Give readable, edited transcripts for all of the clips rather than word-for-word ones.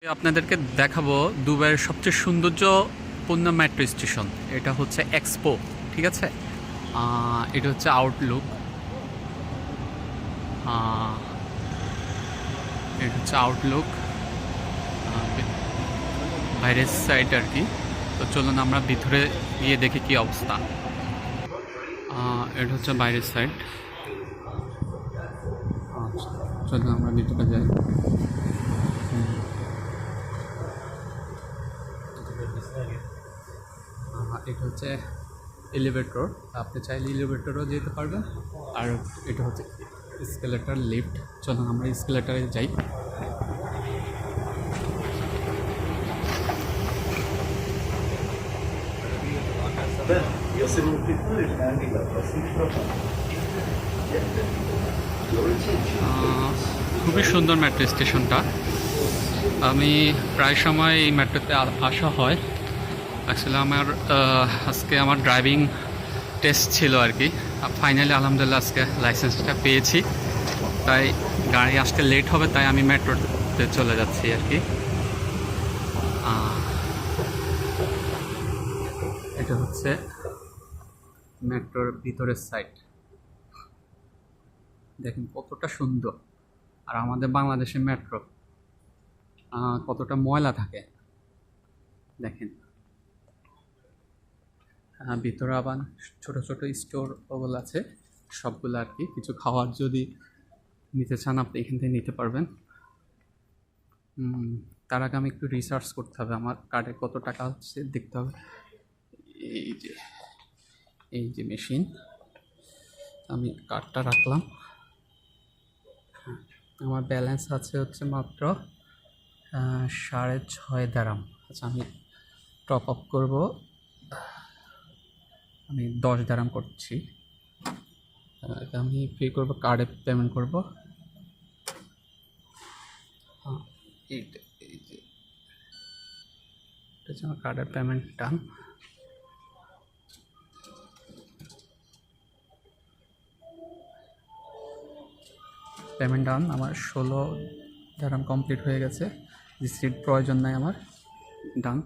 আপনাদেরকে দেখাবো দুবাইয়ের সবচেয়ে সৌন্দর্যপূর্ণ মেট্রো স্টেশন। এটা হচ্ছে এক্সপো, ঠিক আছে। এটা হচ্ছে আউটলুক, এটা হচ্ছে আউটলুক বাইরের সাইড আর কি। তো চলুন আমরা ভিতরে গিয়ে দেখি কি অবস্থা। এটা হচ্ছে বাইরের সাইড। চলুন আমরা ভিতরে যাই। এটা হচ্ছে এলিভেটর, আপনি চাইলে এলিভেটরও যেতে পারবেন। আর এটা হচ্ছে স্কেলেটার লিফট। চলুন আমরা স্কেলেটারে যাই। খুবই সুন্দর মেট্রো স্টেশনটা। আমি প্রায় সময় এই মেট্রোতে আসা হয়। অ্যাকচুয়ালি আজকে আমার ড্রাইভিং টেস্ট ছিল আর কি। ফাইনালি আলহামদুলিল্লাহ আজকে লাইসেন্সটা পেয়েছি। তাই গাড়ি আসতে লেট হবে, তাই আমি মেট্রোতে চলে যাচ্ছি আর কি। এটা হচ্ছে মেট্রোর ভিতরের সাইড। দেখেন কতটা সুন্দর। আর আমাদের বাংলাদেশের মেট্রো কতটা ময়লা থাকে দেখেন। ভিতরে আবার ছোট ছোট স্টোর ওগুলো আছে, সবগুলো আর কি। কিছু খাওয়ার যদি নিতে চান আপনি এখান থেকে নিতে পারবেন। তার আগে আমি একটু রিসার্চ করতে হবে, আমার কার্ডে কত টাকা হচ্ছে দেখতে হবে। এই যে এই যে মেশিন, আমি কার্ডটা রাখলাম। আমার ব্যালেন্স আছে হচ্ছে মাত্র 6.5 দারাম। আচ্ছা, আমি টপ আপ করবো। আমি 10 দারাম করছি। আমি পে করবো, কার্ডে পেমেন্ট করবো। এই যে এটা হচ্ছে আমার কার্ডের পেমেন্ট ডান। পেমেন্ট ডান। আমার 16 দারাম কমপ্লিট হয়ে গেছে। রিসিট প্রয়োজন নাই আমার। ডান।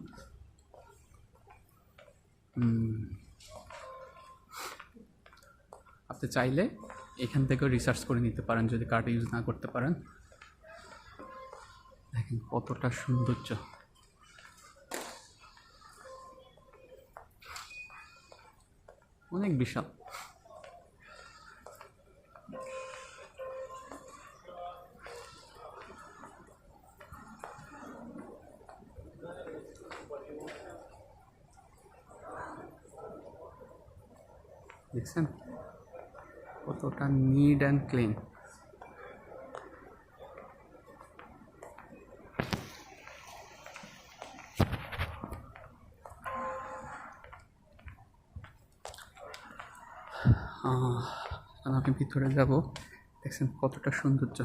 আপনি চাইলে এখান থেকেও রিসার্চ করে নিতে পারেন যদি কার্ড ইউজ না করতে পারেন। দেখেন কতটা সৌন্দর্য। অনেক বিশাল। দেখছেন কতটা নিট অ্যান্ড ক্লিন। আমি ভিতরে যাব। দেখছেন কতটা সৌন্দর্য।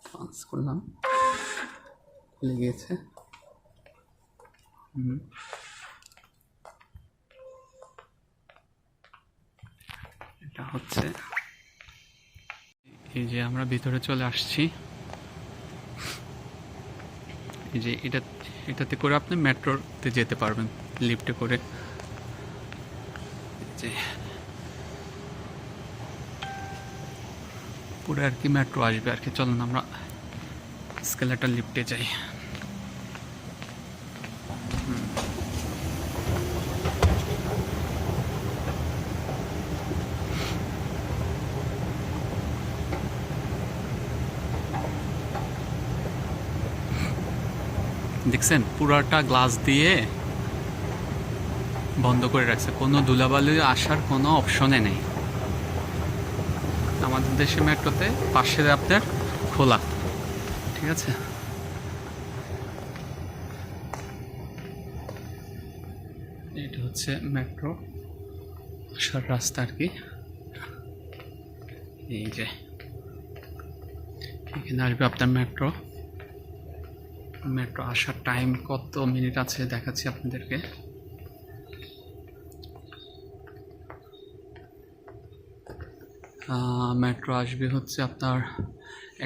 পাঁচ করলাম, খুলে গিয়েছে। এটা হচ্ছে এই যে আমরা ভিতরে চলে আসছি। এই যে এটাতে করে আপনি মেট্রোতে যেতে পারবেন, লিফটে করে। যে পুরো আর কি মেট্রো আসবে আর কি। চলুন আমরা স্কেলেটার লিফটে যাই। দেখছেন পুরাটা গ্লাস দিয়ে বন্ধ করে রাখছে, কোনো ধুলাবালি আসার কোনো অপশনে নেই। আমাদের দেশে মেট্রোতে পাশে আপনার খোলা, ঠিক আছে। এটা হচ্ছে মেট্রো আসার রাস্তা আর কি। এই যে এখানে আসবে আপনার মেট্রো। মেট্রো আসার টাইম কত মিনিট আছে দেখাচ্ছি আপনাদেরকে। মেট্রো আসবে হচ্ছে আপনার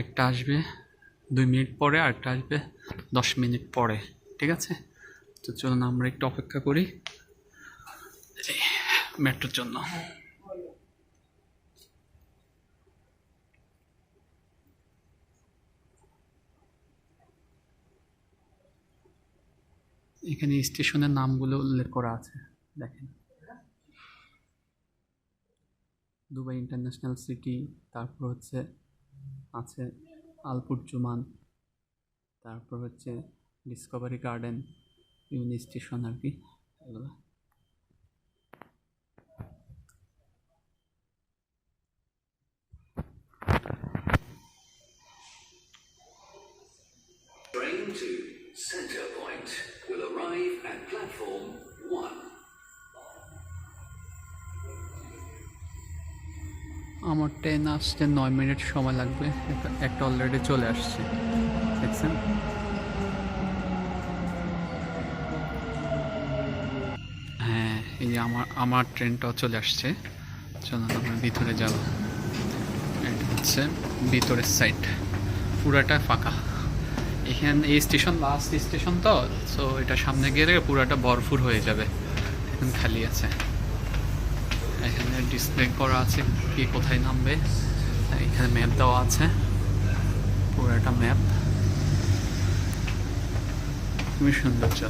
একটা আসবে 2 মিনিট পরে আরেকটা আসবে 10 মিনিট পরে, ঠিক আছে? তো চলুন আমরা একটু অপেক্ষা করি মেট্রোর জন্য। এখানে স্টেশনের নামগুলো উল্লেখ করা আছে, দেখেন। দুবাই ইন্টারন্যাশনাল সিটি, তারপর হচ্ছে আছে আলপুরজুমান, তারপর হচ্ছে ডিসকভারি গার্ডেন, বিভিন্ন স্টেশন আর কি এগুলো। Train to Center Point will arrive at platform 1. আমার ট্রেন আসতে 9 মিনিট সময় লাগবে, একটা অলরেডি চলে আসছে, দেখছেন? হ্যাঁ, এই যে আমার ট্রেনটাও চলে আসছে। চলুন আমরা ভিতরে যাব। এটা হচ্ছে ভিতরের সাইড, পুরাটা ফাঁকা। এখানে এই স্টেশন লাস্ট স্টেশন তো, সো এটা সামনে গেলে পুরাটা ভরপুর হয়ে যাবে, এখন খালি আছে। এখানে ডিসপ্লে করা আছে কি কোথায় নামবে, এখানে ম্যাপ দেওয়া আছে, পুরাটা ম্যাপ, খুবই সৌন্দর্য।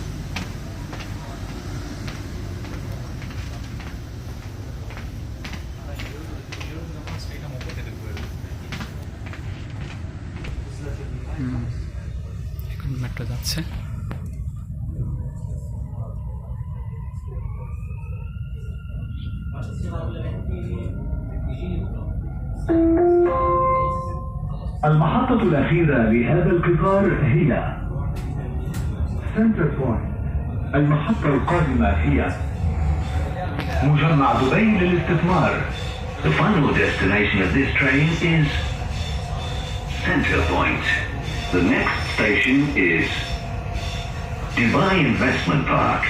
এখন মেট্রো যাচ্ছে। المحطة الأخيرة لهذا القطار هي سنتر بوينت. المحطة القادمة هي مجمع دبي للاستثمار. The final destination of this train is Center Point. The next station is Dubai Investment Park.